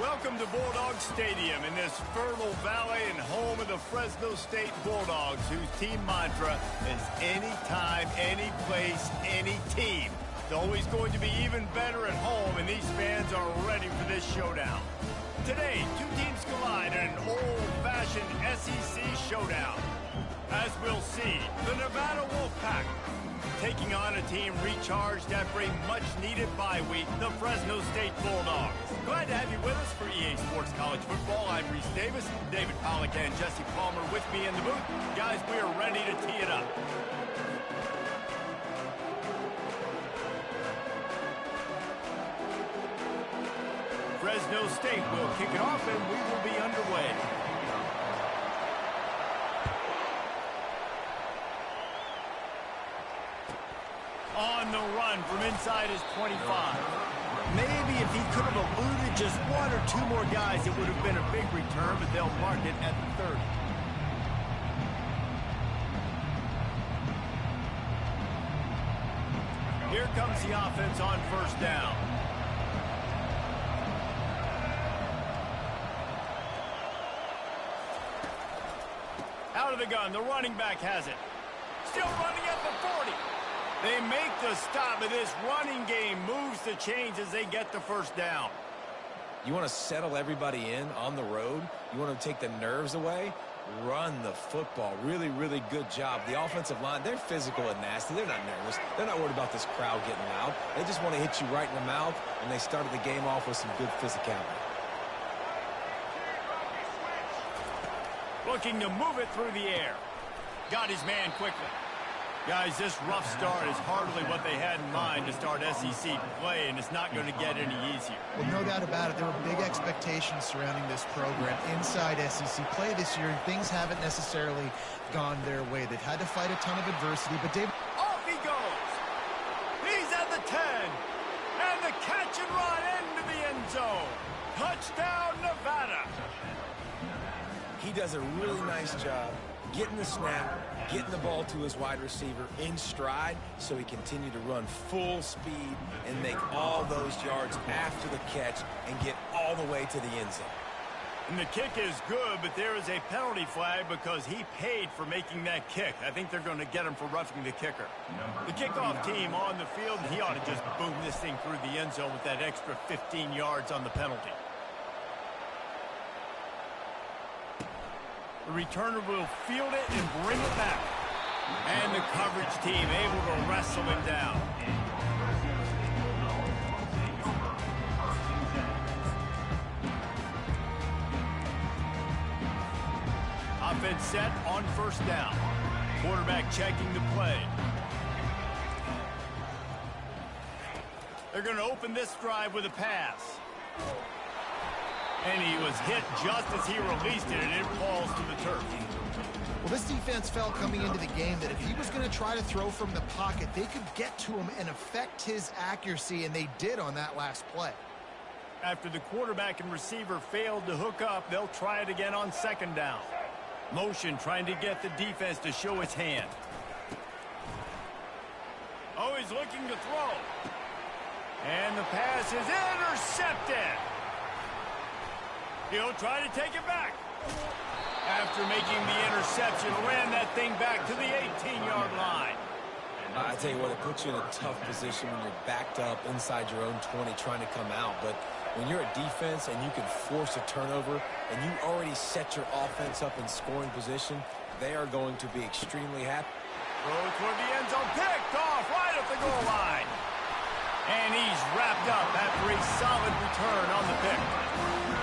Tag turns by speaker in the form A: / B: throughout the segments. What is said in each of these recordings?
A: Welcome to Bulldog Stadium in this fertile valley and home of the Fresno State Bulldogs, whose team mantra is anytime, any place, any team. It's always going to be even better at home, and these fans are ready for this showdown. Today, two teams collide in an old-fashioned SEC showdown. As we'll see, the Nevada Wolfpack taking on a team recharged after a much-needed bye week, the Fresno State Bulldogs. Glad to have you with us for EA Sports College Football. I'm Reese Davis, David Pollack and Jesse Palmer with me in the booth. Guys, we are ready to tee it up. Fresno State will kick it off and we will be underway. On the run from inside his 25. Maybe if he could have eluded just one or two more guys, it would have been a big return, but they'll mark it at the 30. Here comes the offense on first down. Out of the gun, the running back has it. Still running at the 40. They make the stop, but this running game moves the chains as they get the first down.
B: You want to settle everybody in on the road? You want to take the nerves away? Run the football. Really, really good job. The offensive line, they're physical and nasty. They're not nervous. They're not worried about this crowd getting loud. They just want to hit you right in the mouth, and they started the game off with some good physicality.
A: Looking to move it through the air. Got his man quickly. Guys, this rough start is hardly what they had in mind to start SEC play, and it's not going to get any easier.
C: Well, no doubt about it. There were big expectations surrounding this program inside SEC play this year, and things haven't necessarily gone their way. They've had to fight a ton of adversity, but David...
A: Off he goes! He's at the 10, and the catch and run into the end zone. Touchdown, Nevada!
B: He does a really nice job getting the snap, getting the ball to his wide receiver in stride so he continued to run full speed and make all those yards after the catch and get all the way to the end zone.
A: And the kick is good, but there is a penalty flag because he paid for making that kick. I think they're going to get him for roughing the kicker. The kickoff team on the field, and he ought to just boom this thing through the end zone with that extra 15 yards on the penalty. The returner will field it and bring it back. And the coverage team able to wrestle him down. Offense set on first down. Quarterback checking the play. They're going to open this drive with a pass. And he was hit just as he released it, and it falls to the turf.
C: Well, this defense felt coming into the game that if he was going to try to throw from the pocket, they could get to him and affect his accuracy, and they did on that last play.
A: After the quarterback and receiver failed to hook up, they'll try it again on second down. Motion trying to get the defense to show its hand. Oh, he's looking to throw. And the pass is intercepted. He'll try to take it back. After making the interception, ran that thing back to the 18-yard line.
B: I tell you what, it puts you in a tough position when you're backed up inside your own 20 trying to come out. But when you're a defense and you can force a turnover and you already set your offense up in scoring position, they are going to be extremely happy.
A: Throw toward the end zone, picked off right at the goal line. And he's wrapped up after a solid return on the pick.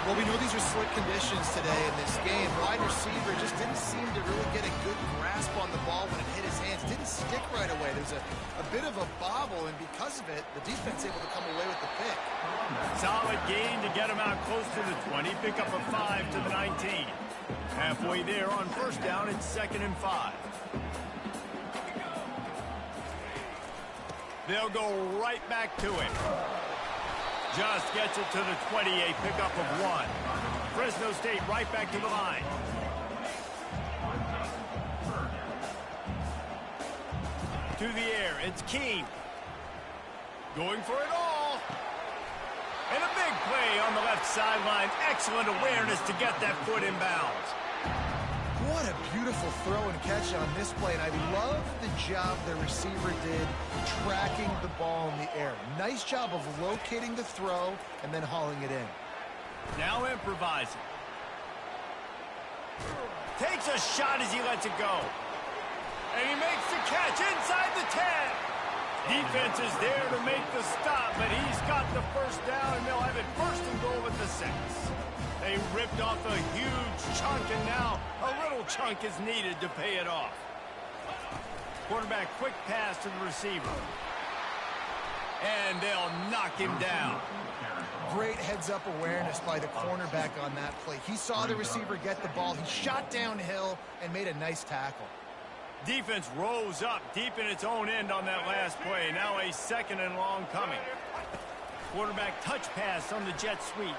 C: Well, we know these are slick conditions today in this game. Wide receiver just didn't seem to really get a good grasp on the ball when it hit his hands. Didn't stick right away. There's a bit of a bobble, and because of it, the defense able to come away with the pick.
A: Solid gain to get him out close to the 20. Pick up a 5 to the 19. Halfway there on first down, it's 2nd and 5. They'll go right back to him. Just gets it to the 20, a pickup of 1. Fresno State right back to the line. To the air, it's King. Going for it all. And a big play on the left sideline. Excellent awareness to get that foot in bounds.
C: What a beautiful throw and catch on this play. And I love the job the receiver did tracking the ball in the air. Nice job of locating the throw and then hauling it in.
A: Now improvising. Takes a shot as he lets it go. And he makes the catch inside the 10. Defense is there to make the stop, but he's got the first down, and they'll have it first and goal at the 6. They ripped off a huge chunk, and now a little chunk is needed to pay it off. Quarterback quick pass to the receiver. And they'll knock him down.
C: Great heads-up awareness by the cornerback on that play. He saw the receiver get the ball. He shot downhill and made a nice tackle.
A: Defense rose up deep in its own end on that last play. Now a 2nd and long coming. Quarterback touch pass on the jet sweep.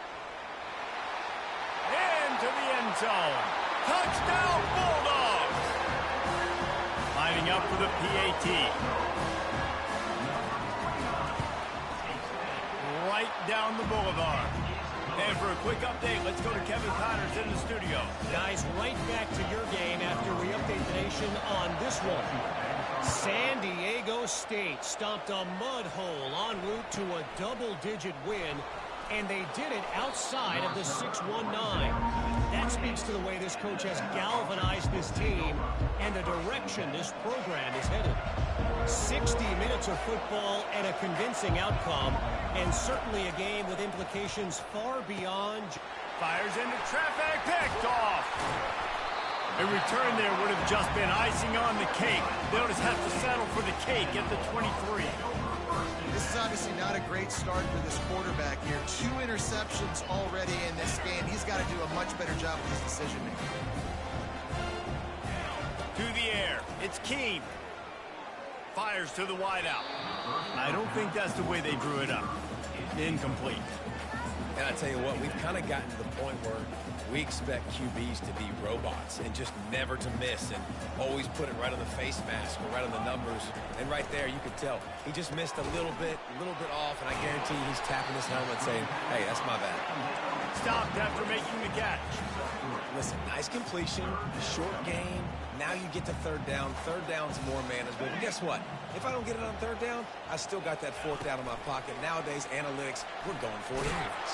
A: Into the end zone. Touchdown Bulldogs! Lining up for the PAT. Right down the boulevard. And for a quick update, let's go to Kevin Connors in the studio.
D: Guys, right back to your game after we update the nation on this one. San Diego State stopped a mud hole en route to a double-digit win, and they did it outside of the 619. That speaks to the way this coach has galvanized this team and the direction this program is headed. 60 minutes of football and a convincing outcome, and certainly a game with implications far beyond.
A: Fires into traffic, picked off. A return there would have just been icing on the cake. They'll just have to settle for the cake at the 23.
C: This is obviously not a great start for this quarterback here. 2 interceptions already in this game. He's got to do a much better job with his decision-making.
A: To the air. It's Keene. Fires to the wideout. I don't think that's the way they drew it up. Incomplete.
B: And I tell you what, we've kind of gotten to the point where we expect QBs to be robots and just never to miss and always put it right on the face mask or right on the numbers. And right there, you could tell he just missed a little bit off, and I guarantee you he's tapping his helmet saying, hey, that's my bad.
A: Stopped after making the catch.
B: Listen, nice completion, short game. Now you get to 3rd down. 3rd down's more manageable. But guess what? If I don't get it on 3rd down, I still got that 4th down in my pocket. Nowadays, analytics, we're going for it anyways.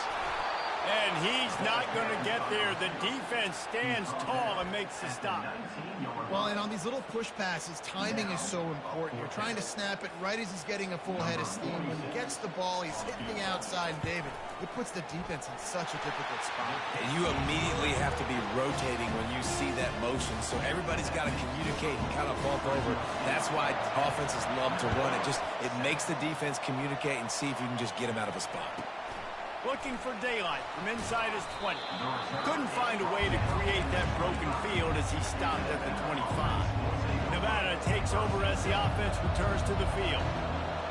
A: And he's not going to get there. The defense stands tall and makes the stop.
C: Well, and on these little push passes, timing is so important. You're trying to snap it right as he's getting a full head of steam. When he gets the ball, he's hitting the outside, and David, it puts the defense in such a difficult spot.
B: And you immediately have to be rotating when you see that motion, so everybody's got to communicate and kind of bump over. That's why offenses love to run it. It makes the defense communicate and see if you can just get him out of a spot.
A: Looking for daylight from inside his 20. Couldn't find a way to create that broken field as he stopped at the 25. Nevada takes over as the offense returns to the field.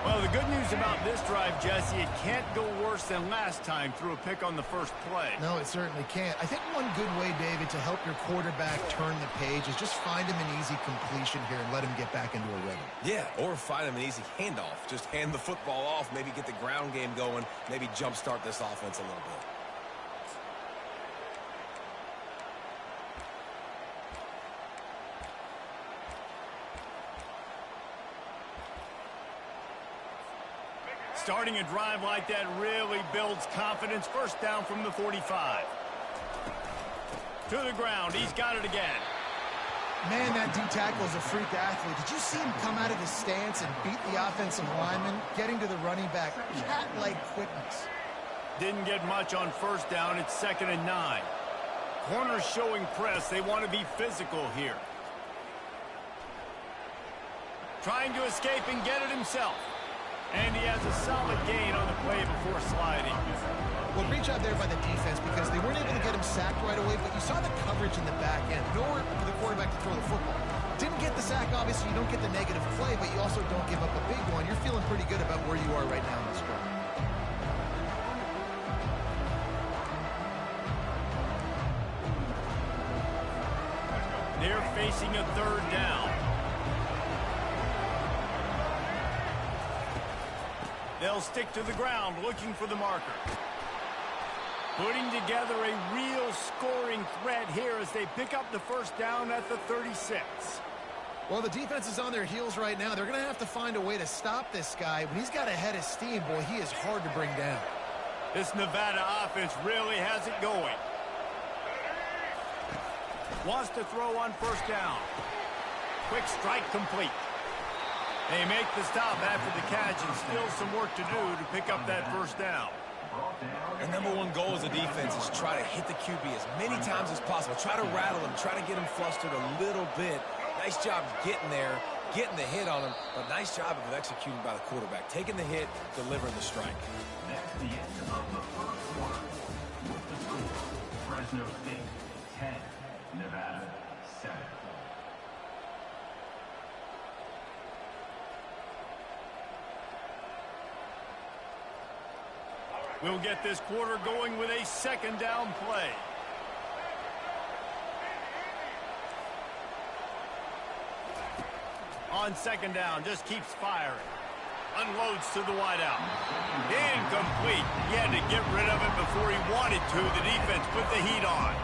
A: Well, the good news about this drive, Jesse, it can't go worse than last time through a pick on the first play.
C: No, it certainly can't. I think one good way, David, to help your quarterback turn the page is just find him an easy completion here and let him get back into a rhythm.
B: Yeah, or find him an easy handoff. Just hand the football off, maybe get the ground game going, maybe jumpstart this offense a little bit.
A: Starting a drive like that really builds confidence. First down from the 45. To the ground. He's got it again.
C: Man, that D-tackle is a freak athlete. Did you see him come out of his stance and beat the offensive lineman, getting to the running back? Cat-like quickness.
A: Didn't get much on first down. It's 2nd and 9. Corners showing press. They want to be physical here. Trying to escape and get it himself. And he has a solid gain on the play before sliding.
C: Well, great job there by the defense because they weren't able to get him sacked right away, but you saw the coverage in the back end. Nowhere for the quarterback to throw the football. Didn't get the sack, obviously. You don't get the negative play, but you also don't give up a big one. You're feeling pretty good about where you are right now in this drive.
A: They're facing a 3rd down. They'll stick to the ground looking for the marker. Putting together a real scoring threat here as they pick up the first down at the 36.
C: Well, the defense is on their heels right now. They're going to have to find a way to stop this guy. When he's got a head of steam, boy, he is hard to bring down.
A: This Nevada offense really has it going. Wants to throw on first down. Quick strike complete. They make the stop after the catch, and still some work to do to pick up that first down.
B: The number one goal as a defense is try to hit the QB as many times as possible. Try to rattle him, try to get him flustered a little bit. Nice job getting there, getting the hit on him, but nice job of executing by the quarterback. Taking the hit, delivering the strike.
E: That's the end of the first quarter. With the score, Fresno State 10, Nevada 7.
A: We'll get this quarter going with a second down play. On second down, just keeps firing. Unloads to the wideout. Incomplete. He had to get rid of it before he wanted to. The defense put the heat on.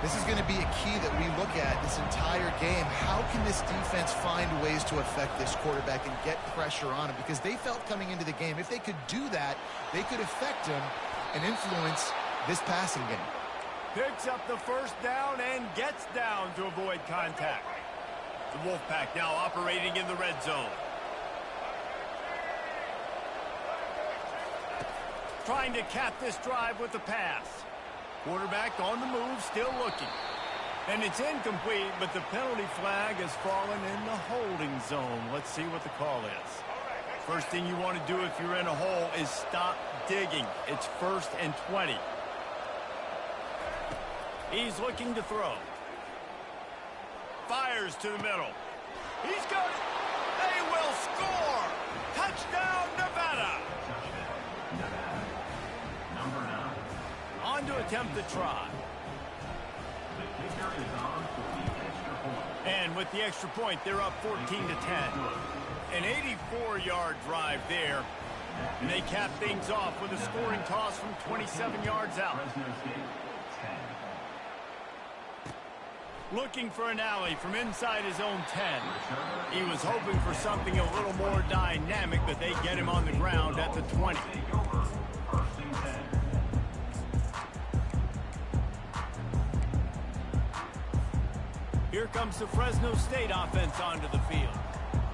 C: This is going to be a key that we look at this entire game. How can this defense find ways to affect this quarterback and get pressure on him? Because they felt coming into the game, if they could do that, they could affect him and influence this passing game.
A: Picks up the first down and gets down to avoid contact. The Wolfpack now operating in the red zone. Trying to cap this drive with the pass. Quarterback on the move, still looking. And it's incomplete, but the penalty flag has fallen in the holding zone. Let's see what the call is. First thing you want to do if you're in a hole is stop digging. It's 1st and 20. He's looking to throw. Fires to the middle. He's got it. They will score. Touchdown, Nevada.
E: Nevada. Number 9.
A: On to attempt the try.
E: The kicker is on for the extra point.
A: And with the extra point, they're up 14 to 10. An 84-yard drive there. And they cap things off with a scoring toss from 27 yards out.
E: Fresno State 10.
A: Looking for an alley from inside his own 10. He was hoping for something a little more dynamic, but they get him on the ground at the 20.
E: Take over. 1st and 10.
A: Here comes the Fresno State offense onto the field.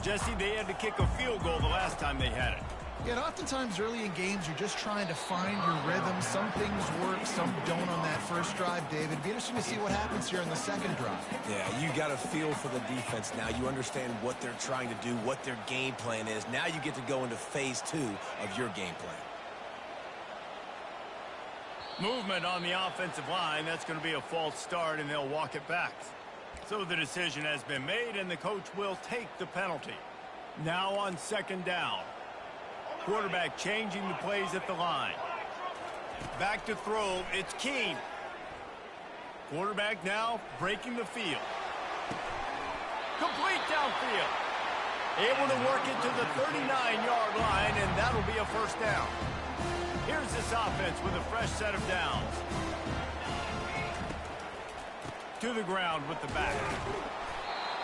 A: Jesse, they had to kick a field goal the last time they had it.
C: Yeah, and oftentimes early in games, you're just trying to find your rhythm. Some things work, some don't on that first drive, David. It'd be interesting to see what happens here on the second drive.
B: Yeah, you got a feel for the defense now. You understand what they're trying to do, what their game plan is. Now you get to go into phase 2 of your game plan.
A: Movement on the offensive line. That's going to be a false start, and they'll walk it back. So the decision has been made, and the coach will take the penalty. Now on second down. Quarterback changing the plays at the line. Back to throw. It's Keene. Quarterback now breaking the field. Complete downfield. Able to work it to the 39-yard line, and that'll be a first down. Here's this offense with a fresh set of downs. To the ground with the back.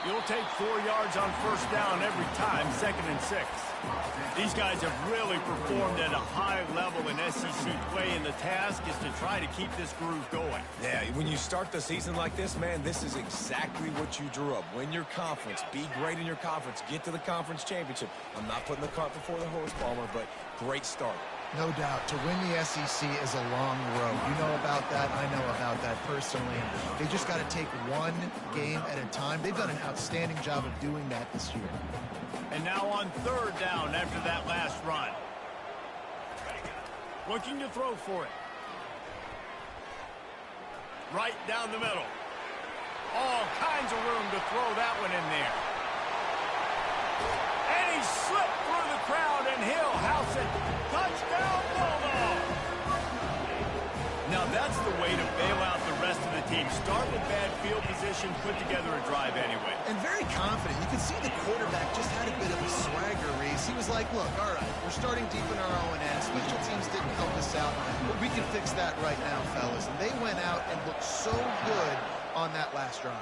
A: You'll take 4 yards on first down every time, 2nd and 6. These guys have really performed at a high level in SEC play, and the task is to try to keep this groove going.
B: Yeah, when you start the season like this, man, this is exactly what you drew up. Win your conference. Be great in your conference. Get to the conference championship. I'm not putting the cart before the horse, Palmer, but great start.
C: No doubt. To win the SEC is a long road. You know about that. I know about that personally. They just got to take one game at a time. They've done an outstanding job of doing that this year.
A: And now on third down after that last run. Looking to throw for it. Right down the middle. All kinds of room to throw that one in there. And he slipped through the crowd, and he'll house it. Touchdown, Bulldog! Now that's the way to bail out the rest of the team. Start with bad field position, put together a drive anyway.
C: And very confident. You can see the quarterback just had a bit of a swagger, Reese. He was like, like, look, all right, we're starting deep in our own end. Special teams didn't help us out, but we can fix that right now, fellas. And they went out and looked so good on that last drive.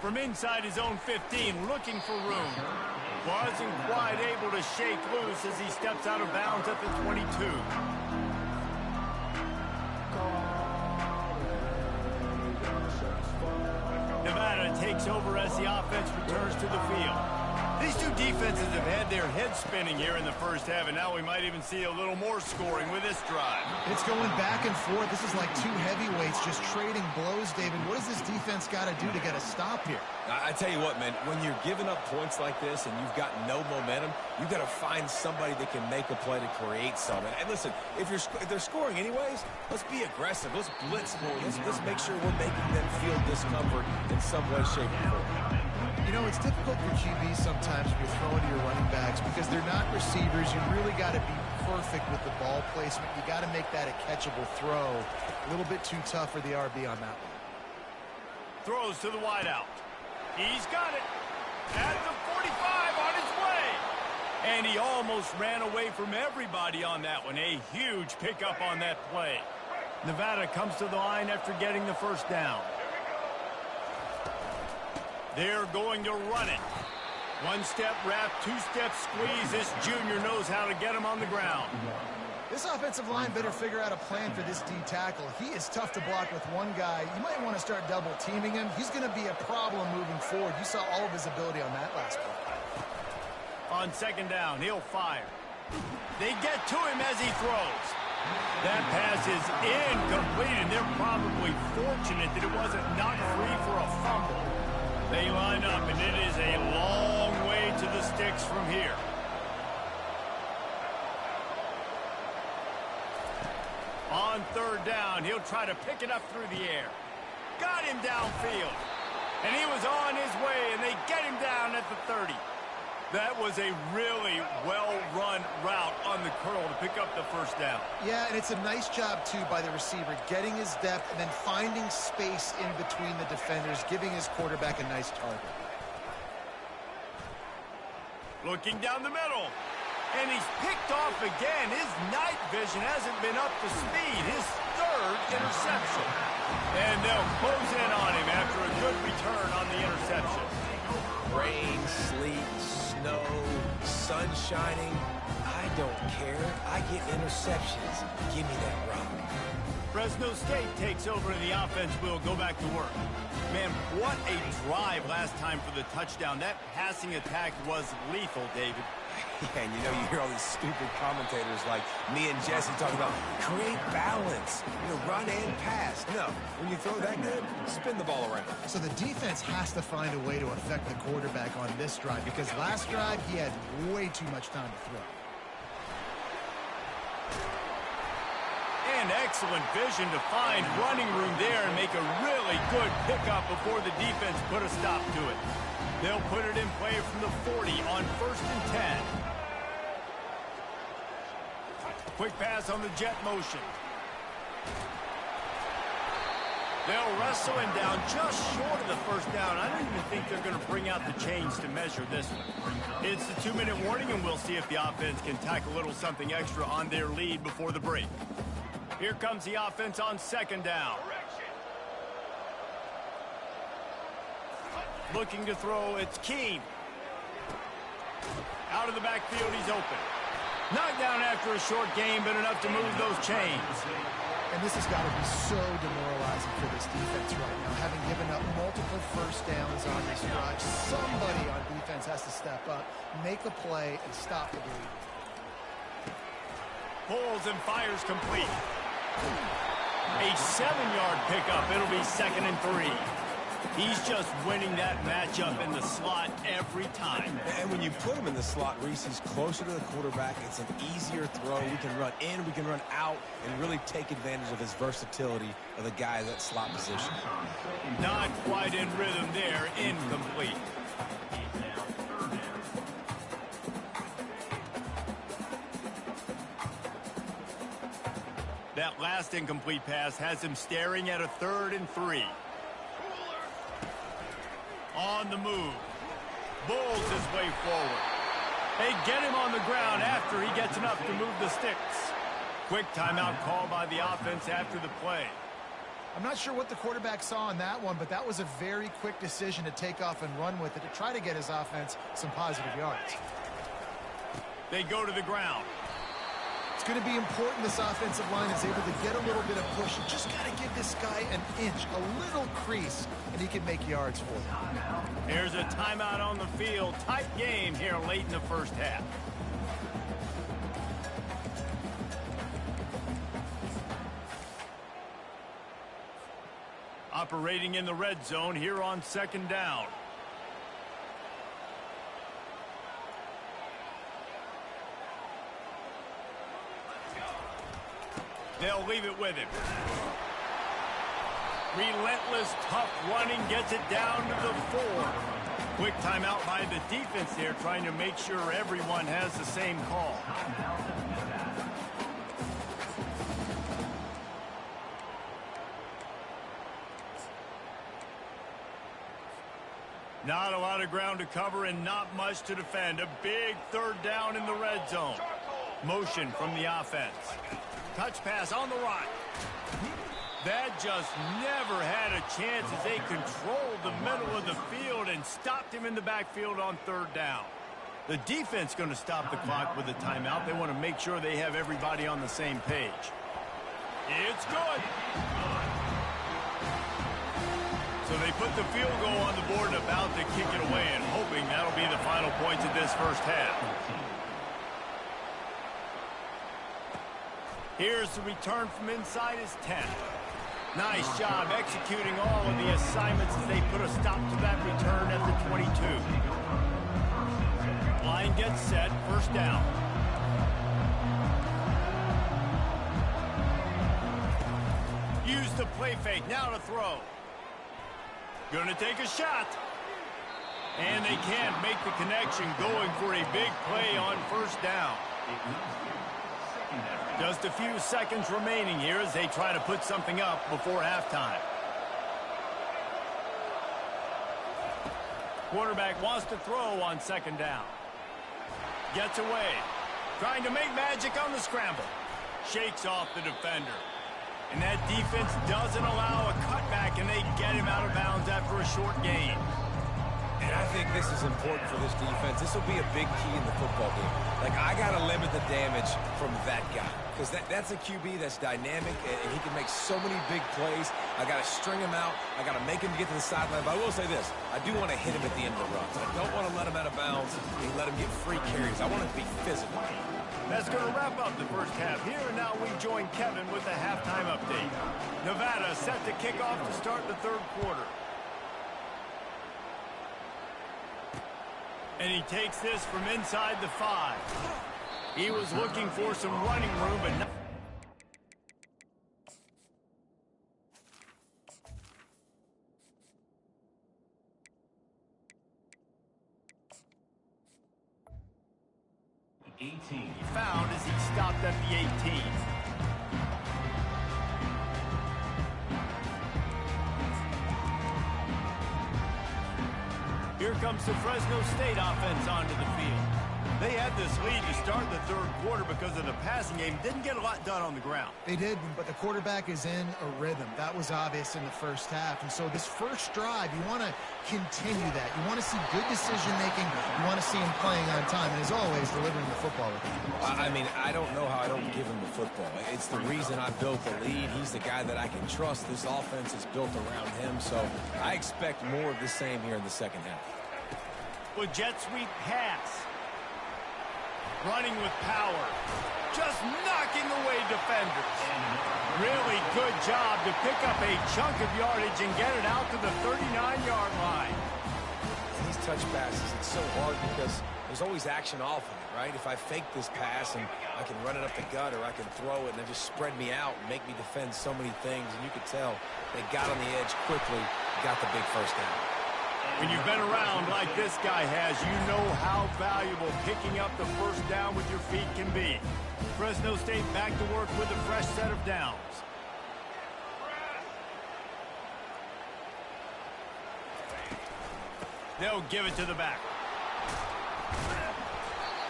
A: From inside his own 15, looking for room. Wasn't quite able to shake loose as he steps out of bounds at the 22. Nevada takes over as the offense returns to the field. These two defenses have had their heads spinning here in the first half, and now we might even see a little more scoring with this drive.
C: It's going back and forth. This is like two heavyweights just trading blows, David. What does this defense got to do to get a stop here?
B: I tell you what, man, when you're giving up points like this and you've got no momentum, you've got to find somebody that can make a play to create something. And listen, if they're scoring anyways, let's be aggressive. Let's blitz more. Let's make sure we're making them feel discomfort in some way, shape, or form.
C: You know, it's difficult for QBs sometimes when you're throwing to your running backs because they're not receivers. You really got to be perfect with the ball placement. You got to make that a catchable throw. A little bit too tough for the RB on that one.
A: Throws to the wideout. He's got it. At the 45 on his way. And he almost ran away from everybody on that one. A huge pickup on that play. Nevada comes to the line after getting the first down. They're going to run it. One-step wrap, two-step squeeze. This junior knows how to get him on the ground.
C: This offensive line better figure out a plan for this D tackle. He is tough to block with one guy. You might want to start double-teaming him. He's going to be a problem moving forward. You saw all of his ability on that last play.
A: On second down, he'll fire. They get to him as he throws. That pass is incomplete, and they're probably fortunate that it wasn't knocked free for a fumble. They line up, and it is a long way to the sticks from here. On third down, he'll try to pick it up through the air. Got him downfield. And he was on his way, and they get him down at the 30. That was a really well-run route on the curl to pick up the first down.
C: Yeah, and it's a nice job, too, by the receiver, getting his depth and then finding space in between the defenders, giving his quarterback a nice target.
A: Looking down the middle. And he's picked off again. His night vision hasn't been up to speed. His third interception. And they'll close in on him after a good return on the interception.
B: Rain, sleet, snow, sun shining. I don't care. I get interceptions. Give me that rock.
A: Fresno State takes over and the offense will go back to work. Man, what a drive last time for the touchdown. That passing attack was lethal, David.
B: Yeah, and you know, you hear all these stupid commentators like me and Jesse talking about create balance, run and pass. No, when you throw that good, spin the ball around.
C: So the defense has to find a way to affect the quarterback on this drive because last drive he had way too much time to throw.
A: And excellent vision to find running room there and make a really good pickup before the defense put a stop to it. They'll put it in play from the 40 on 1st and 10. Quick pass on the jet motion. They'll wrestle him down just short of the first down. I don't even think they're going to bring out the chains to measure this one. It's the 2-minute warning, and we'll see if the offense can tack a little something extra on their lead before the break. Here comes the offense on second down. Looking to throw, it's Keene. Out of the backfield, he's open. Knocked down after a short game, but enough to move those chains.
C: And this has got to be so demoralizing for this defense right now. Having given up multiple first downs on this drive, somebody on defense has to step up, make a play, and stop the bleed.
A: Pulls and fires complete. A 7-yard pickup. It'll be 2nd and 3. He's just winning that matchup in the slot every time.
B: And when you put him in the slot, Reese, he's closer to the quarterback. It's an easier throw. We can run in, we can run out, and really take advantage of his versatility of the guy in that slot position.
A: Not quite in rhythm there. Incomplete. That last incomplete pass has him staring at a 3rd and 3. On the move. bulls his way forward. They get him on the ground after he gets enough to move the sticks. Quick timeout call by the offense after the play.
C: I'm not sure what the quarterback saw in that one, but that was a very quick decision to take off and run with it to try to get his offense some positive yards.
A: They go to the ground.
C: It's going to be important this offensive line is able to get a little bit of push. You just got to give this guy an inch, a little crease, and he can make yards for you.
A: Here's a timeout on the field. Tight game here late in the first half. Operating in the red zone here on second down. They'll leave it with him. Relentless, tough running gets it down to the 4. Quick timeout by the defense there, trying to make sure everyone has the same call. Not a lot of ground to cover and not much to defend. A big third down in the red zone. Motion from the offense. Touch pass on the right. That just never had a chance as they controlled the middle of the field and stopped him in the backfield on third down. The defense going to stop the clock with a timeout. They want to make sure they have everybody on the same page. It's good. So they put the field goal on the board and about to kick it away and hoping that'll be the final points of this first half. Here's the return from inside his 10. Nice job executing all of the assignments as they put a stop to that return at the 22. Line gets set, first down. Use the play fake, now to throw. Gonna take a shot. And they can't make the connection, going for a big play on first down. Just a few seconds remaining here as they try to put something up before halftime. Quarterback wants to throw on second down. Gets away. Trying to make magic on the scramble. Shakes off the defender. And that defense doesn't allow a cutback, and they get him out of bounds after a short gain.
B: And I think this is important for this defense. This will be a big key in the football game. Like, I got to limit the damage from that guy. Because that's a QB that's dynamic, and he can make so many big plays. I got to string him out. I got to make him get to the sideline. But I will say this. I do want to hit him at the end of the runs. I don't want to let him out of bounds and let him get free carries. I want him to be physical.
A: That's going to wrap up the first half here, and now we join Kevin with the halftime update. Nevada set to kick off to start the third quarter. And he takes this from inside the 5. He was looking for some running room, but not. He found as he stopped at the 18. Here comes the Fresno State offense onto the field. They had this lead to start the third quarter because of the passing game. Didn't get a lot done on the ground.
C: They did, but the quarterback is in a rhythm. That was obvious in the first half. And so this first drive, you want to continue that. You want to see good decision-making. You want to see him playing on time. And as always, delivering the football with him.
B: I mean, I don't know how I don't give him the football. It's the reason I built the lead. He's the guy that I can trust. This offense is built around him. So I expect more of the same here in the second half.
A: With jet sweep pass. Running with power. Just knocking away defenders. Really good job to pick up a chunk of yardage and get it out to the 39-yard line.
B: These touch passes, it's so hard because there's always action off of it, right? If I fake this pass and I can run it up the gut or I can throw it and they just spread me out and make me defend so many things, and you could tell they got on the edge quickly, got the big first down.
A: When you've been around like this guy has, you know how valuable picking up the first down with your feet can be. Fresno State back to work with a fresh set of downs. They'll give it to the back.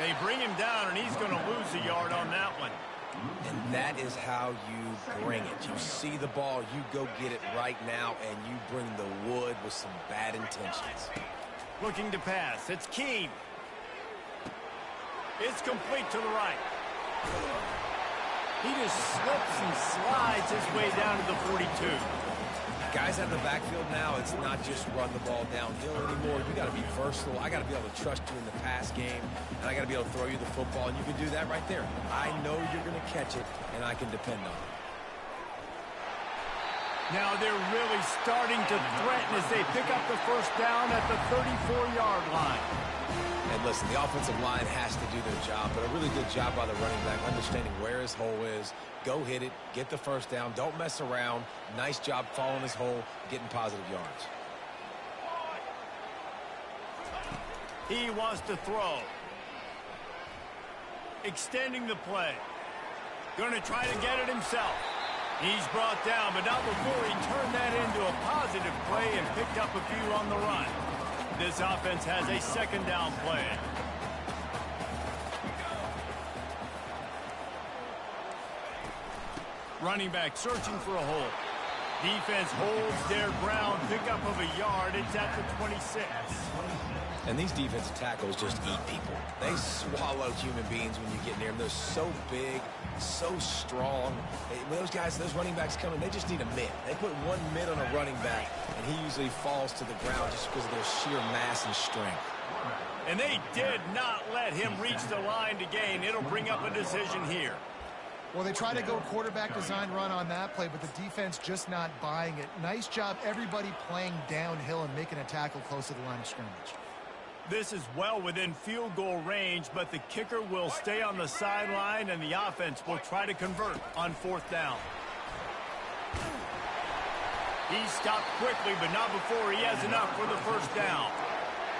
A: They bring him down, and he's going to lose a yard on that one.
B: And that is how you bring it. You see the ball, you go get it right now, and you bring the wood with some bad intentions.
A: Looking to pass. It's Keene. It's complete to the right. He just slips and slides his way down to the 42.
B: Guys out of the backfield now, it's not just run the ball downhill anymore. You got to be versatile. I got to be able to trust you in the pass game, and I got to be able to throw you the football, and you can do that right there. I know you're going to catch it, and I can depend on it.
A: Now they're really starting to threaten as they pick up the first down at the 34-yard line.
B: And listen, the offensive line has to do their job, but a really good job by the running back, understanding where his hole is. Go hit it, get the first down, don't mess around. Nice job following his hole, getting positive yards.
A: He wants to throw. Extending the play. Going to try to get it himself. He's brought down, but not before he turned that into a positive play and picked up a few on the run. This offense has a second down play. Running back searching for a hole. Defense holds their ground. Pickup of a yard. It's at the 26.
B: And these defensive tackles just eat people. They swallow human beings when you get near them. They're so big, so strong. When those guys, those running backs come in, they just need a mid. They put one mid on a running back, and he usually falls to the ground just because of their sheer mass and strength.
A: And they did not let him reach the line to gain. It'll bring up a decision here.
C: Well, they try to go quarterback design run on that play, but the defense just not buying it. Nice job, everybody playing downhill and making a tackle close to the line of scrimmage.
A: This is well within field goal range, but the kicker will stay on the sideline, and the offense will try to convert on fourth down. He stopped quickly, but not before he has enough for the first down.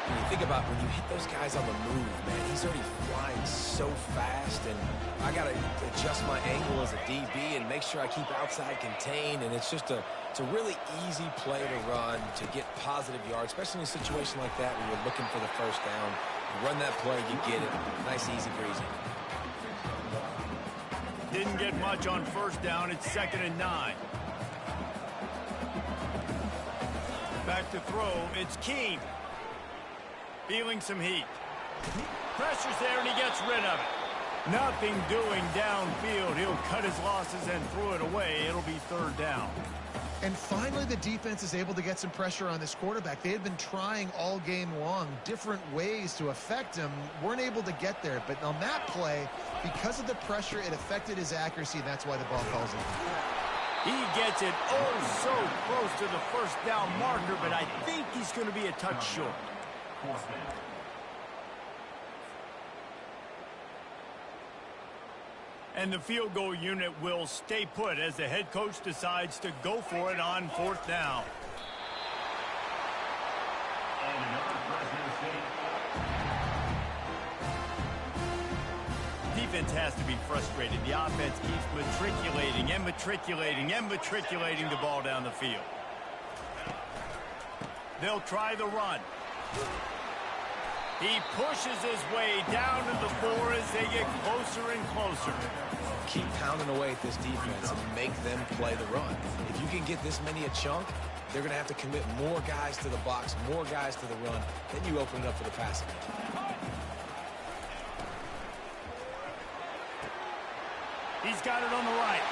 B: When you think about when you hit those guys on the move, man, he's already flying so fast, and I got to adjust my angle as a DB and make sure I keep outside contained, and it's a really easy play to run to get positive yards, especially in a situation like that where you're looking for the first down. You run that play, you get it. Nice, easy breezy.
A: Didn't get much on first down. It's 2nd and 9. Back to throw. It's Keene. Feeling some heat. Pressure's there, and he gets rid of it. Nothing doing downfield. He'll cut his losses and throw it away. It'll be 3rd down.
C: And finally, the defense is able to get some pressure on this quarterback. They had been trying all game long different ways to affect him. Weren't able to get there. But on that play, because of the pressure, it affected his accuracy, and that's why the ball falls in.
A: He gets it oh so close to the first down marker, but I think he's going to be a touch short. And the field goal unit will stay put as the head coach decides to go for it on 4th down. Defense has to be frustrated. The offense keeps matriculating and matriculating and matriculating the ball down the field. They'll try the run. He pushes his way down to the 4 as they get closer and closer.
B: Keep pounding away at this defense and make them play the run. If you can get this many a chunk, they're going to have to commit more guys to the box, more guys to the run. Then you open it up for the passing game.
A: He's got it on the right.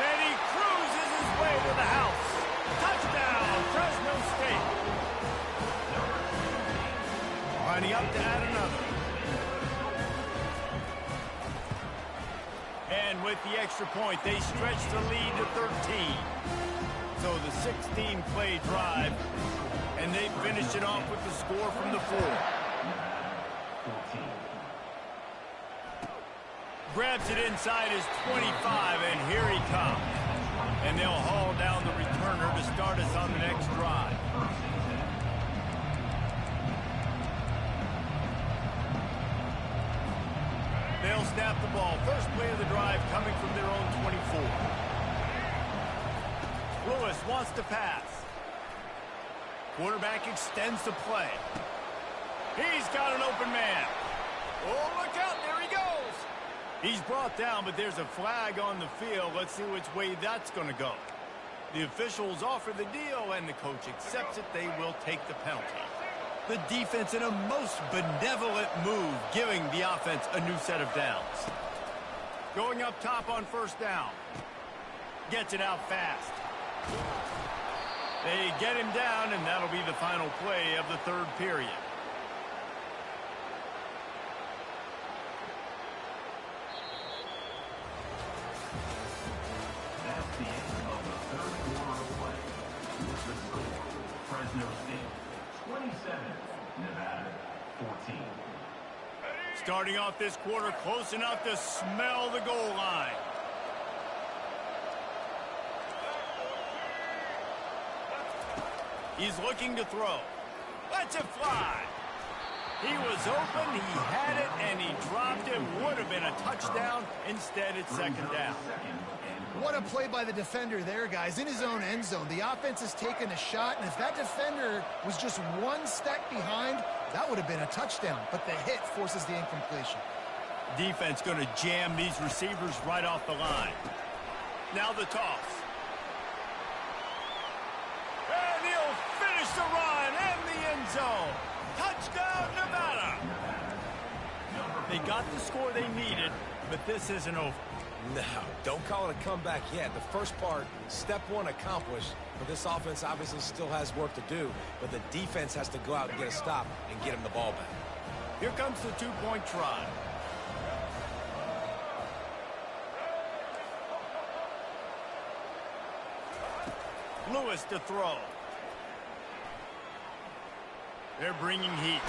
A: And he cruises his way to the house. Touchdown, Fresno State. Lining up to add another. And with the extra point, they stretch the lead to 13. So the 16-play drive, and they finish it off with the score from the 4. Grabs it inside his 25, and here he comes. And they'll haul down the returner to start us on the next drive. They'll snap the ball. First play of the drive coming from their own 24. Lewis wants to pass. Quarterback extends the play. He's got an open man. Oh, look out. There he goes. He's brought down, but there's a flag on the field. Let's see which way that's going to go. The officials offer the deal, and the coach accepts it. They will take the penalty. The defense in a most benevolent move, giving the offense a new set of downs. Going up top on first down. Gets it out fast. They get him down, and that'll be the final play of the third period.
E: That's the end of the third quarter of play. With the score, Fresno State 27, Nevada 14.
A: Starting off this quarter close enough to smell the goal line. He's looking to throw. Lets it fly. He was open, he had it, and he dropped it. Would have been a touchdown. Instead, it's second down.
C: What a play by the defender there, guys, in his own end zone. The offense has taken a shot, and if that defender was just one step behind, that would have been a touchdown. But the hit forces the incompletion.
A: Defense going to jam these receivers right off the line. Now the toss. And he'll finish the run in the end zone. Touchdown, Nevada. They got the score they needed, but this isn't over.
B: No, don't call it a comeback yet. The first part, step one accomplished, but this offense obviously still has work to do, but the defense has to go out and get a stop and get him the ball back.
A: Here comes the two-point try. Lewis to throw. They're bringing heat.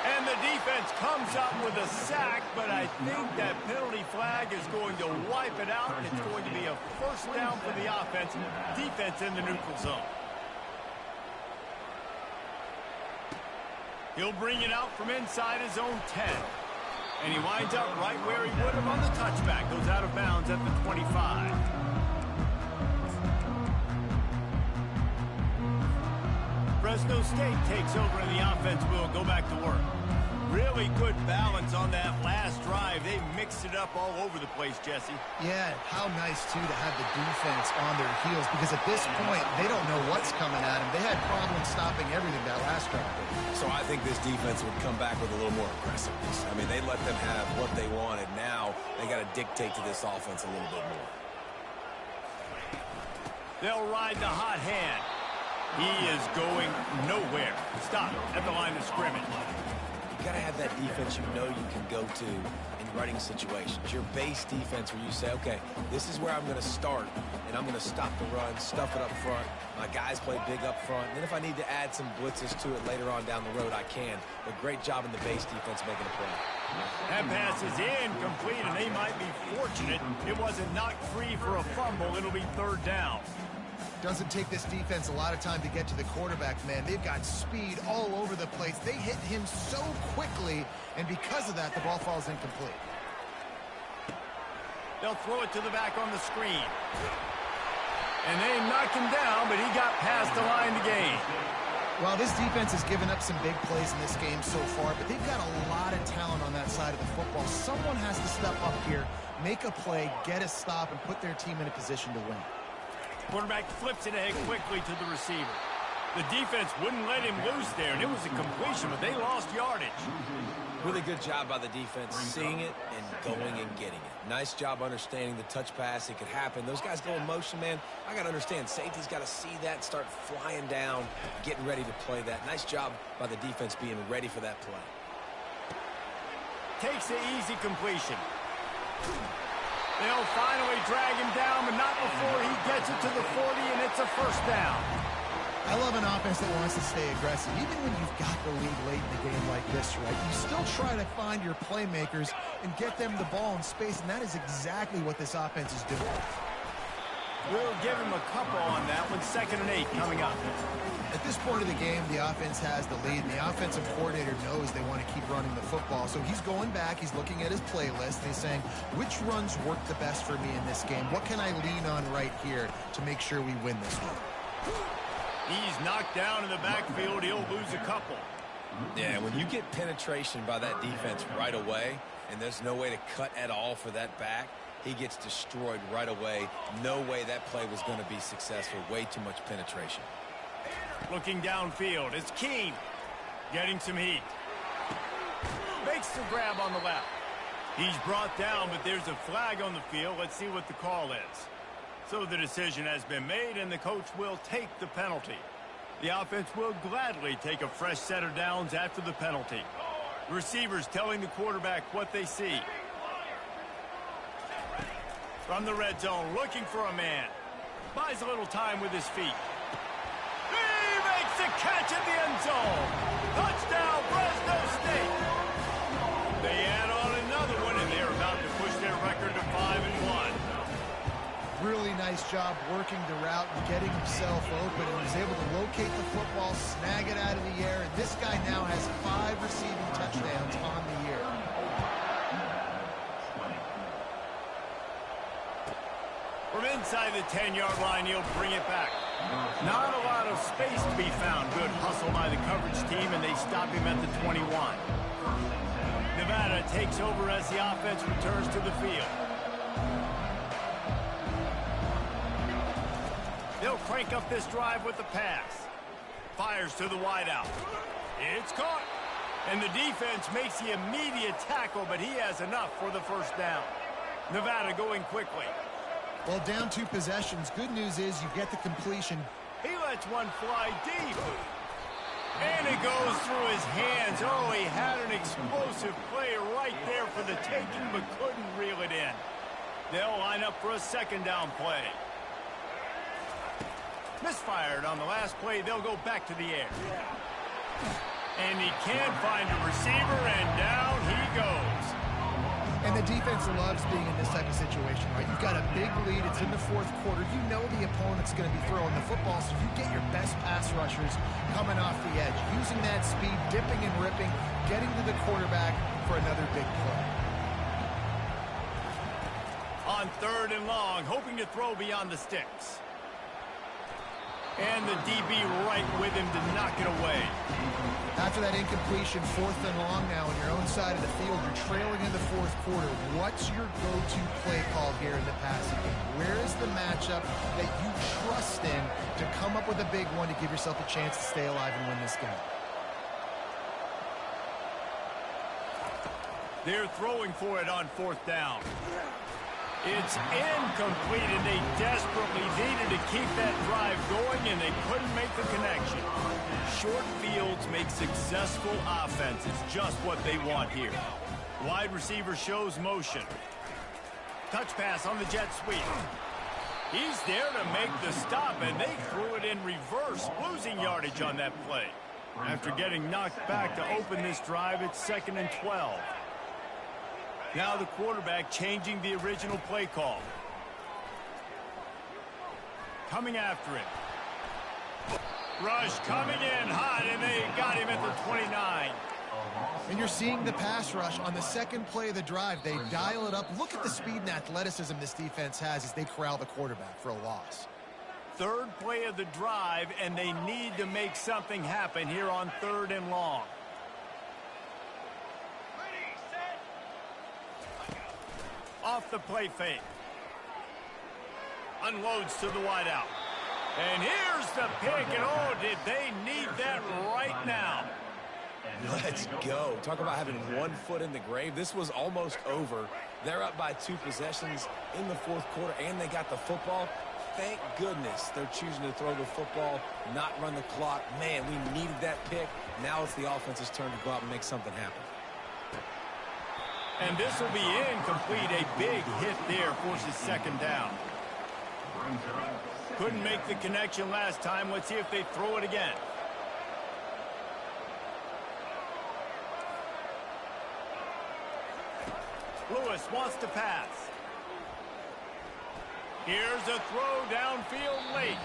A: And the defense comes up with a sack, but I think that penalty flag is going to wipe it out. It's going to be a first down for the offense. Defense in the neutral zone. He'll bring it out from inside his own 10. And he winds up right where he would have on the touchback. Goes out of bounds at the 25. Fresno State takes over and the offense will go back to work. Really good balance on that last drive. They mixed it up all over the place, Jesse.
C: Yeah, how nice, too, to have the defense on their heels, because at this point, they don't know what's coming at them. They had problems stopping everything that last drive.
B: So I think this defense would come back with a little more aggressiveness. I mean, they let them have what they wanted. Now they got to dictate to this offense a little bit more.
A: They'll ride the hot hand. He is going nowhere. Stop at the line of scrimmage.
B: You got to have that defense you know you can go to in running situations. Your base defense where you say, okay, this is where I'm going to start, and I'm going to stop the run, stuff it up front. My guys play big up front. And then if I need to add some blitzes to it later on down the road, I can. But great job in the base defense making a play.
A: That pass is incomplete, and they might be fortunate it wasn't knocked free for a fumble. It'll be third down.
C: Doesn't take this defense a lot of time to get to the quarterback, man. They've got speed all over the place. They hit him so quickly, and because of that, the ball falls incomplete.
A: They'll throw it to the back on the screen. And they knocked him down, but he got past the line to gain.
C: Well, this defense has given up some big plays in this game so far, but they've got a lot of talent on that side of the football. Someone has to step up here, make a play, get a stop, and put their team in a position to win.
A: Quarterback flips it ahead quickly to the receiver. The defense wouldn't let him loose there, and it was a completion, but they lost yardage.
B: Really good job by the defense, seeing it and going and getting it. Nice job understanding the touch pass. It could happen. Those guys go in motion, man. I got to understand, safety's got to see that, start flying down, getting ready to play that. Nice job by the defense being ready for that play.
A: Takes the easy completion. They'll finally drag him down, but not before he gets it to the 40, and it's a first down.
C: I love an offense that wants to stay aggressive. Even when you've got the lead late in the game like this, right, you still try to find your playmakers and get them the ball in space, and that is exactly what this offense is doing.
A: We'll give him a couple on that one. 2nd and 8 coming up.
C: At this point of the game, the offense has the lead, and the offensive coordinator knows they want to keep running the football. So he's going back, he's looking at his playlist, and he's saying, which runs work the best for me in this game? What can I lean on right here to make sure we win this one?
A: He's knocked down in the backfield. He'll lose a couple.
B: Yeah, when you get penetration by that defense right away, and there's no way to cut at all for that back, he gets destroyed right away. No way that play was going to be successful. Way too much penetration.
A: Looking downfield, it's Keene. Getting some heat. Makes the grab on the left. He's brought down, but there's a flag on the field. Let's see what the call is. So the decision has been made, and the coach will take the penalty. The offense will gladly take a fresh set of downs after the penalty. Receivers telling the quarterback what they see. From the red zone, looking for a man. Buys a little time with his feet. He makes the catch in the end zone. Touchdown, Fresno State. They add on another one, and they're about to push their record to 5-1.
C: Really nice job working the route and getting himself open, and was able to locate the football, snag it out of the air, and this guy now has 5 receiving touchdowns on the year.
A: From inside the 10-yard line, he'll bring it back. Not a lot of space to be found. Good hustle by the coverage team, and they stop him at the 21. Nevada takes over as the offense returns to the field. They'll crank up this drive with the pass. Fires to the wideout. It's caught. And the defense makes the immediate tackle, but he has enough for the first down. Nevada going quickly.
C: Well, down 2 possessions. Good news is you get the completion.
A: He lets one fly deep. And it goes through his hands. Oh, he had an explosive play right there for the taking, but couldn't reel it in. They'll line up for a second down play. Misfired on the last play. They'll go back to the air. And he can't find a receiver, and down he goes.
C: And the defense loves being in this type of situation, right? You've got a big lead. It's in the 4th quarter. You know the opponent's going to be throwing the football, so you get your best pass rushers coming off the edge, using that speed, dipping and ripping, getting to the quarterback for another big play.
A: On 3rd and long, hoping to throw beyond the sticks. And the DB right with him to knock it away.
C: After that incompletion, 4th and long now on your own side of the field, you're trailing in the 4th quarter. What's your go-to play call here in the passing game? Where is the matchup that you trust in to come up with a big one to give yourself a chance to stay alive and win this game?
A: They're throwing for it on 4th down. It's incomplete, and they desperately needed to keep that drive going, and they couldn't make the connection. Short fields make successful offenses, just what they want here. Wide receiver shows motion. Touch pass on the jet sweep. He's there to make the stop, and they threw it in reverse, losing yardage on that play. After getting knocked back to open this drive, it's 2nd and 12. Now the quarterback changing the original play call. Coming after him. Rush coming in hot, and they got him at the 29.
C: And you're seeing the pass rush on the 2nd play of the drive. They dial it up. Look at the speed and athleticism this defense has as they corral the quarterback for a loss.
A: 3rd play of the drive, and they need to make something happen here on 3rd and long. Off the play fake. Unloads to the wideout. And here's the pick, and oh, did they need that right now.
B: Let's go. Talk about having one foot in the grave. This was almost over. They're up by 2 possessions in the 4th quarter, and they got the football. Thank goodness they're choosing to throw the football, not run the clock. Man, we needed that pick. Now it's the offense's turn to go out and make something happen.
A: And this will be incomplete. A big hit there forces 2nd down. Couldn't make the connection last time. Let's see if they throw it again. Lewis wants to pass. Here's a throw downfield late.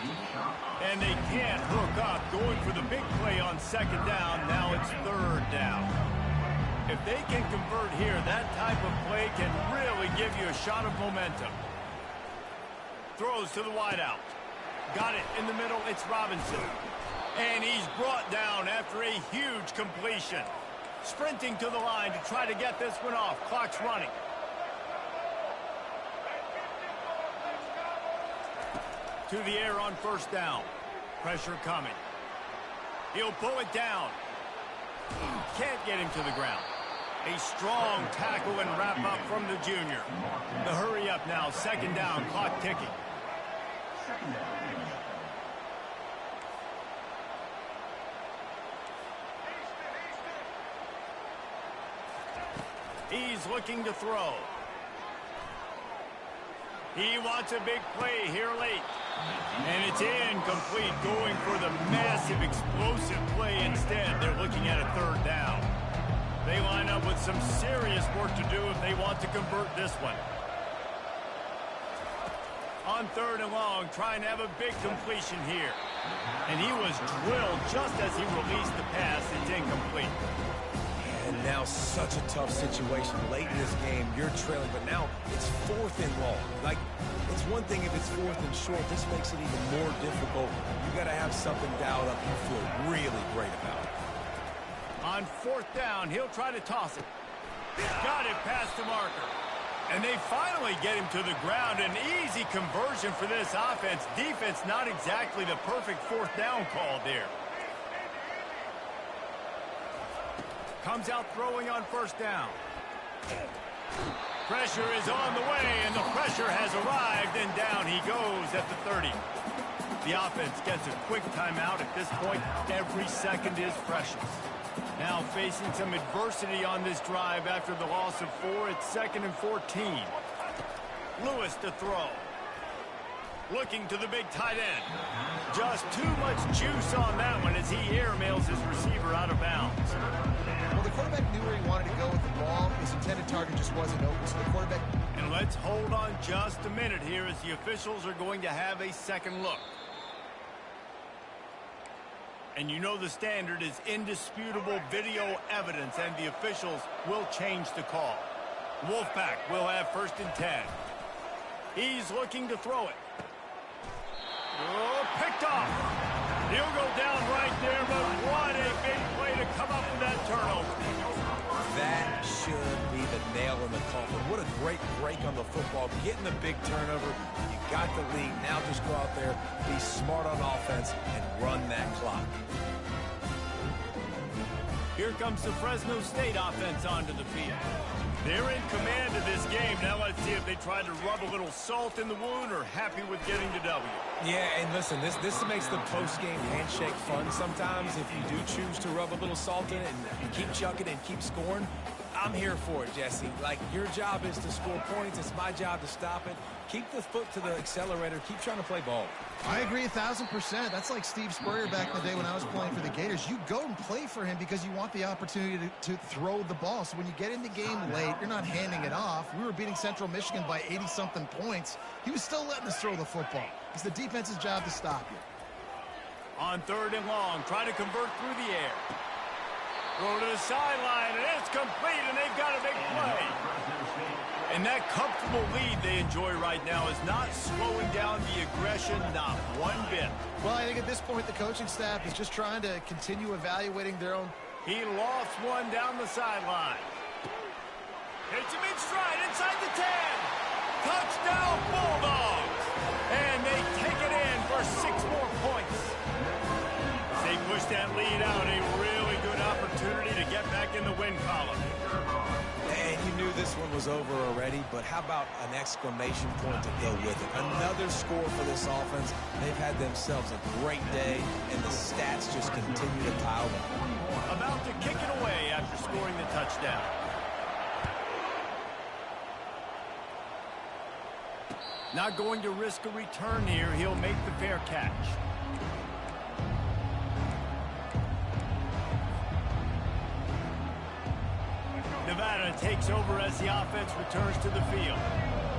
A: And they can't hook up. Going for the big play on 2nd down. Now it's 3rd down. If they can convert here, that type of play can really give you a shot of momentum. Throws to the wideout. Got it in the middle. It's Robinson. And he's brought down after a huge completion. Sprinting to the line to try to get this one off. Clock's running. To the air on first down. Pressure coming. He'll pull it down. Can't get him to the ground. A strong tackle and wrap up from the junior. The hurry up now. Second down. Clock ticking. He's looking to throw. He wants a big play here late. And it's incomplete, going for the massive, explosive play instead. They're looking at a third down. They line up with some serious work to do if they want to convert this one. On third and long, trying to have a big completion here. And he was drilled just as he released the pass. It's incomplete.
B: And now such a tough situation late in this game. You're trailing, but now it's fourth and long. Like, it's one thing if it's fourth and short. This makes it even more difficult. You got to have something dialed up you feel really great about.
A: On fourth down, he'll try to toss it. Got it past the marker. And they finally get him to the ground. An easy conversion for this offense. Defense not exactly the perfect fourth down call there. Comes out throwing on first down. Pressure is on the way, and the pressure has arrived, and down he goes at the 30. The offense gets a quick timeout. At this point, every second is precious. Now facing some adversity on this drive after the loss of 4. It's 2nd and 14. Lewis to throw. Looking to the big tight end. Just too much juice on that one as he airmails his receiver out of bounds.
C: Well, the quarterback knew where he wanted to go with the ball. His intended target just wasn't open, so the quarterback...
A: And let's hold on just a minute here as the officials are going to have a second look. And you know the standard is indisputable video evidence, and the officials will change the call. Wolfpack will have 1st and 10. He's looking to throw it. Oh, picked off. He'll go down right there, but what a big play to come up with that turnover.
B: That should be the nail in the coffin. What a great break on the football. Getting the big turnover. You got the lead. Now just go out there, be smart on offense, and run that clock.
A: Here comes the Fresno State offense onto the field. They're in command of this game. Now let's see if they try to rub a little salt in the wound or happy with getting the W.
B: Yeah, and listen, this makes the post-game handshake fun sometimes. If you do choose to rub a little salt in it and keep chucking and keep scoring, I'm here for it, Jesse. Like, your job is to score points. It's my job to stop it. Keep the foot to the accelerator. Keep trying to play ball.
C: I agree 1,000%. That's like Steve Spurrier back in the day when I was playing for the Gators. You go and play for him because you want the opportunity to throw the ball. So when you get in the game late, you're not handing it off. We were beating Central Michigan by 80-something points. He was still letting us throw the football. It's the defense's job to stop you.
A: On 3rd and long, try to convert through the air. Throw to the sideline, and it's complete, and they've got a big play. And that comfortable lead they enjoy right now is not slowing down the aggression, not one bit.
C: Well, I think at this point the coaching staff is just trying to continue evaluating their own.
A: He lost one down the sideline. Hits him in stride inside the 10. Touchdown Bulldogs. And they take it in for 6 more points. They push that lead out. A really good opportunity to get back in the win column.
B: And you knew this one was over already, but how about an exclamation point to go with it? Another score for this offense. They've had themselves a great day, and the stats just continue to pile up.
A: About to kick it away after scoring the touchdown. Not going to risk a return here. He'll make the fair catch. Nevada takes over as the offense returns to the field.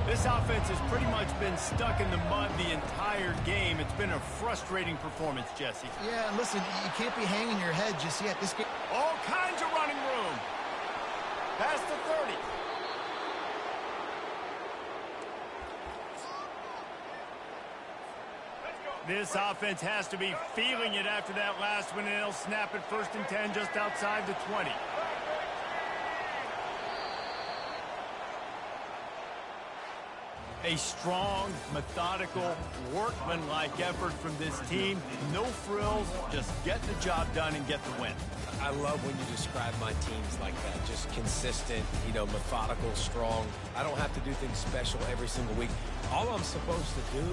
A: This offense has pretty much been stuck in the mud the entire game. It's been a frustrating performance, Jesse.
C: Yeah, and listen, you can't be hanging your head just yet. This game...
A: All kinds of running room. Past the 30. Let's go. This offense has to be feeling it after that last one, and they'll snap it 1st and 10 just outside the 20. A strong, methodical, workmanlike effort from this team. No frills, just get the job done and get the win.
B: I love when you describe my teams like that. Just consistent, methodical, strong. I don't have to do things special every single week. All I'm supposed to do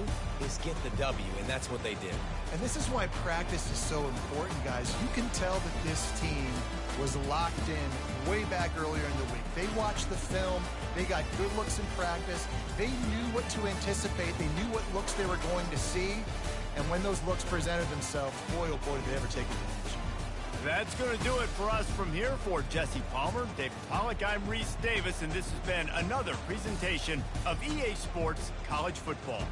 B: is get the W, and that's what they did.
C: And this is why practice is so important, guys. You can tell that this team was locked in way back earlier in the week. They watched the film. They got good looks in practice. They knew what to anticipate. They knew what looks they were going to see. And when those looks presented themselves, boy, oh boy, did they ever take advantage.
A: That's going to do it for us from here. For Jesse Palmer, David Pollack, I'm Reese Davis, and this has been another presentation of EA Sports College Football.